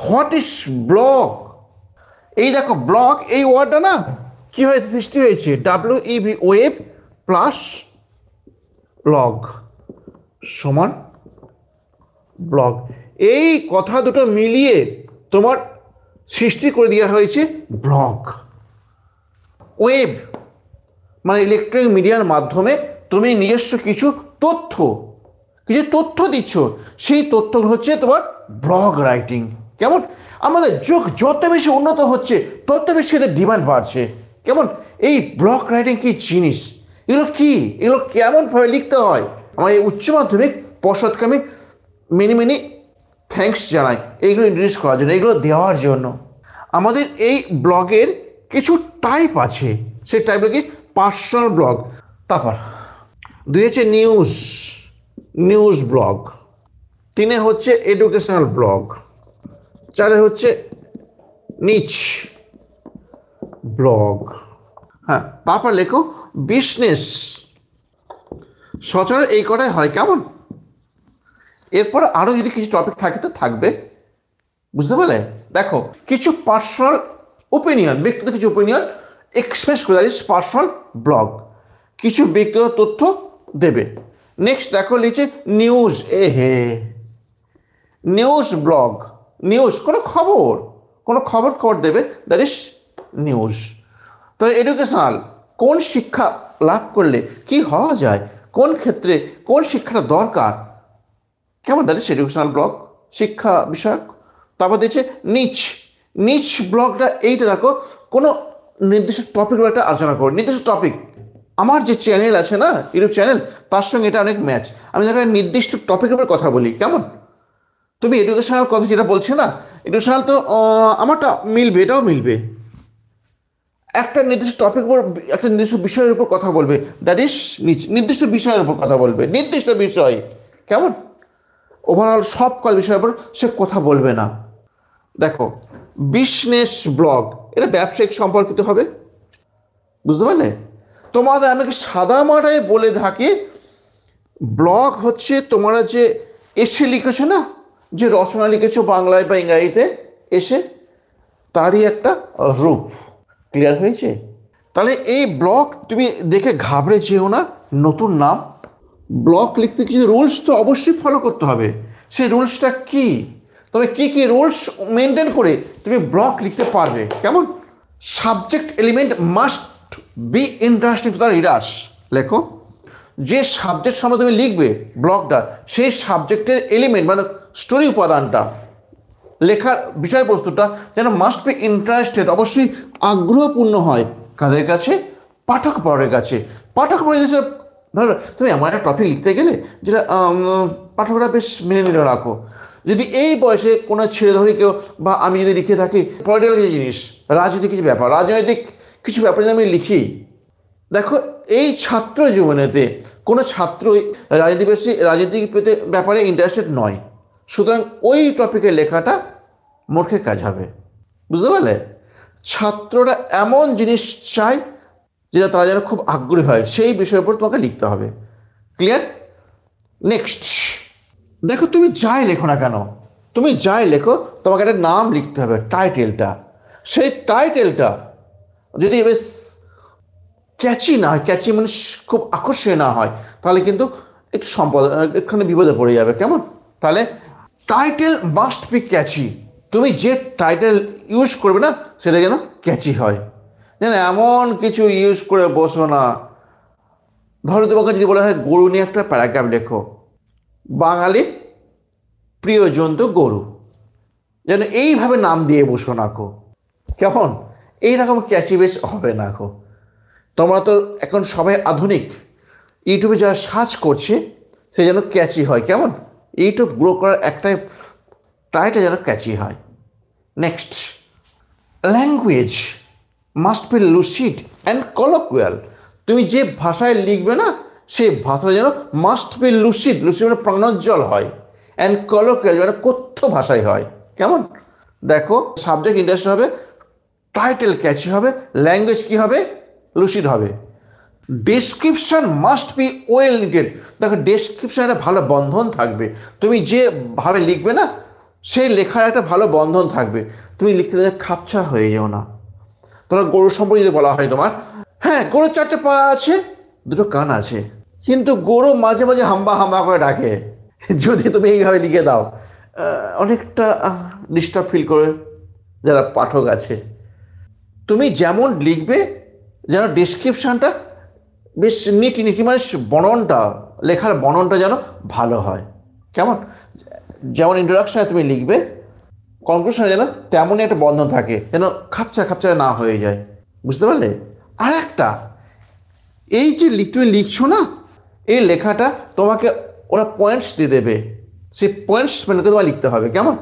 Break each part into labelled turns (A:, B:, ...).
A: What is blog? এই দেখো blog এই ওয়ার্ডটা না কি হয়েছে, সৃষ্টি হয়েছে WEB, ওয়েব প্লাস লগ সমান ব্লগ। এই কথা দুটো মিলিয়ে তোমার সৃষ্টি করে দেওয়া হয়েছে ব্লগ। ওয়েব মানে ইলেকট্রনিক মিডিয়ার মাধ্যমে তুমি নিজস্ব কিছু তথ্য দিচ্ছ, সেই তথ্যগুলো হচ্ছে তোমার ব্লগ রাইটিং। কেমন? আমাদের যুগ যত বেশি উন্নত হচ্ছে তত বেশি এদের ডিমান্ড বাড়ছে। কেমন? এই ব্লগ রাইটিং কি জিনিস, এগুলো কি, এগুলো কেমনভাবে লিখতে হয়, আমার এই উচ্চ মাধ্যমিক পর্ষদকে আমি মেনি থ্যাঙ্কস জানাই এইগুলো ইন্ট্রোডিউস করার জন্য, এগুলো দেওয়ার জন্য। আমাদের এই ব্লগের কিছু টাইপ আছে, সেই টাইপগুলো কি? পার্সোনাল ব্লগ, তারপর 2 হচ্ছে নিউজ ব্লগ, 3 হচ্ছে এডুকেশনাল ব্লগ, 4 হচ্ছে নিচ ব্লগ। হ্যাঁ, তারপর লেখো বিজনেস। সচরাচর এই কটাই হয়। কেমন? এরপর আরও যদি কিছু টপিক থাকে তো থাকবে, বুঝতে পারলে? দেখো কিছু পার্সোনাল ওপিনিয়ন, ব্যক্তিগত কিছু ওপিনিয়ন এক্সপ্রেস করে, দ্যাট ইজ পার্সোনাল ব্লগ, কিছু ব্যক্তিগত তথ্য দেবে। নেক্সট দেখো লিখছে নিউজ। নিউজ ব্লগ, নিউজ কোনো খবর দেবে, দ্যাট ইজ নিউজ। তাহলে এডুকেশনাল, কোন শিক্ষা লাভ করলে কি হওয়া যায়, কোন ক্ষেত্রে কোন শিক্ষাটা দরকার, কেমন? দ্যাট ইজ এডুকেশনাল ব্লগ, শিক্ষা বিষয়ক। তারপর দিচ্ছে নিচ ব্লগটা, এইটা দেখো কোনো নির্দিষ্ট টপিকের একটা আলোচনা করো, নির্দিষ্ট টপিক। আমার যে চ্যানেল আছে না, ইউটিউব চ্যানেল, তার সঙ্গে এটা অনেক ম্যাচ। আমি দেখো নির্দিষ্ট টপিকের উপর কথা বলি। কেমন? তুমি এডুকেশনাল কথা যেটা বলছে না, এডুকেশনাল তো আমারটা মিলবে, এটাও মিলবে। একটা নির্দিষ্ট টপিক উপর, একটা নির্দিষ্ট বিষয়ের উপর কথা বলবে, দ্যাট ইজ নির্দিষ্ট বিষয়ের উপর কথা বলবে, নির্দিষ্ট বিষয়। কেমন? ওভারঅল সব বিষয়ের উপর সে কথা বলবে না। দেখো বিজনেস ব্লগ, এটা ব্যবসায়িক সম্পর্কিত হবে, বুঝতে পারলে? তোমাদের আমাকে সাদা মাটায় বলে থাকি, ব্লগ হচ্ছে তোমরা যে এসে লিখেছো না, যে রচনা লিখেছো বাংলায় বা ইংরাজিতে এসে, তারই একটা রূপ। ক্লিয়ার হয়েছে? তাহলে এই ব্লগ তুমি দেখে ঘাবড়ে যেও না, নতুন নাম। ব্লগ লিখতে কিছু রুলস তো অবশ্যই ফলো করতে হবে। সেই রুলসটা কি? তবে কি রুলস মেনটেন করে তুমি ব্লগ লিখতে পারবে? কেমন? Subject element must be interesting to the readers. লেখো যে সাবজেক্ট সম্বন্ধে তুমি লিখবে ব্লগটা, সেই সাবজেক্টের এলিমেন্ট মানে স্টোরি উপাদানটা, লেখার বিষয়বস্তুটা যেন মাস্ট বি ইন্টারেস্টেড, অবশ্যই আগ্রহপূর্ণ হয়। কাদের কাছে? পাঠক বর্গের কাছে। পাঠক বর্গের কাছে ধরো তুমি এমন একটা টপিক লিখতে গেলে যেটা পাঠকরা বেশ মেনে নিল রাখো। যদি এই বয়সে কোনো ছেলে ধরে কেউ বা আমি যদি লিখে থাকি পলিটিক্যাল কিছু জিনিস, রাজনৈতিক কিছু ব্যাপার, রাজনৈতিক কিছু ব্যাপার যদি আমি লিখি, দেখো এই ছাত্র জীবনেতে কোনো ছাত্রই রাজনীতিক ব্যাপারে ইন্টারেস্টেড নয়, সুতরাং ওই টপিকের লেখাটা মূর্খের কাজ হবে, বুঝতে পারলে? ছাত্ররা এমন জিনিস চায় যেটা তারা যেন খুব আগ্রহী হয়, সেই বিষয়ের উপর তোমাকে লিখতে হবে। ক্লিয়ার? নেক্সট দেখো তুমি যাই লেখো না কেন, তুমি যাই লেখো তোমাকে একটা নাম লিখতে হবে, টাইটেলটা। সেই টাইটেলটা যদি বেশ ক্যাচি না হয়, ক্যাচি মানে খুব আকর্ষণীয় না হয়, তাহলে কিন্তু একটু একটুখানি বিপদে পড়ে যাবে। কেমন? তাহলে টাইটেল মাস্ট বি ক্যাচি। তুমি যে টাইটেল ইউজ করবে না সেটা যেন ক্যাচি হয়, যেন এমন কিছু ইউজ করে বসো না। ধরো তোমাকে যদি বলা হয় গরু নিয়ে একটা প্যারাগ্রাফ লেখো, বাঙালির প্রিয় জন্তু গরু, যেন এইভাবে নাম দিয়ে বসো না কো। কেমন? এইরকম ক্যাচি বেশ হবে না কো। তোমরা তো এখন সবাই আধুনিক, ইউটিউবে যারা সার্চ করছে সে যেন ক্যাচি হয়। কেমন? ইউটিউব গ্রো করার একটাই টাইটেল যেন ক্যাচি হয়। Next language must be lucid and colloquial. তুমি যে ভাষায় লিখবে না সেই ভাষাটা যেন মাস্ট বি লুসিড মানে প্রাণোজ্জ্বল হয়, অ্যান্ড কলোকুয়াল যেন কথ্য ভাষায় হয়। কেমন? দেখো সাবজেক্ট ইন্টারেস্ট হবে, টাইটেল ক্যাচি হবে, ল্যাঙ্গুয়েজ কী হবে? লুসিড হবে। Description must be well knitted. দেখো ডেসক্রিপশন একটা ভালো বন্ধন থাকবে, তুমি যেভাবে লিখবে না সেই লেখার একটা ভালো বন্ধন থাকবে, তুমি লিখতে খাপছা হয়ে যেও না। তোমার গরুর সম্পর্কে যদি বলা হয় তোমার, হ্যাঁ গরুর 4টে পা আছে, 2টো কান আছে, কিন্তু গরু মাঝে মাঝে হাম্বা হাম্বা করে ডাকে। যদি তুমি এইভাবে লিখে দাও, অনেকটা ডিস্টার্ব ফিল করে যারা পাঠক আছে। তুমি যেমন লিখবে যেন ডেসক্রিপশানটা বেশ নিটি নিটি, মানে বর্ণনটা, লেখার বর্ণনটা যেন ভালো হয়। কেমন? যেমন ইন্ট্রোডাকশানে তুমি লিখবে, কনক্লুশনে যেন তেমনই একটা বন্ধন থাকে, যেন খাপচা খাপচা না হয়ে যায়। বুঝতে পারলে? আর একটা, এই যে তুমি লিখছো না, এই লেখাটা তোমাকে ওরা পয়েন্টস দিয়ে দেবে, সেই পয়েন্টস মেনে তোমায় লিখতে হবে। কেমন?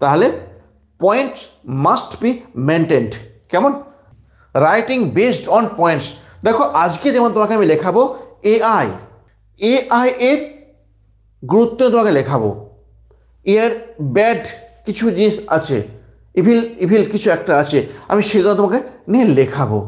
A: তাহলে পয়েন্ট মাস্ট বি মেনটেন্ড। কেমন? Writing based on points. দেখো আজকে যেমন তোমাকে আমি লেখাবো এআই, এআই এর গুরুত্ব তোমাকে লেখাবো, এর ব্যাড কিছু জিনিস আছে, ইভিল ইভিল কিছু একটা আছে, আমি সেগুলো তোমাকে নিয়ে লেখাবো।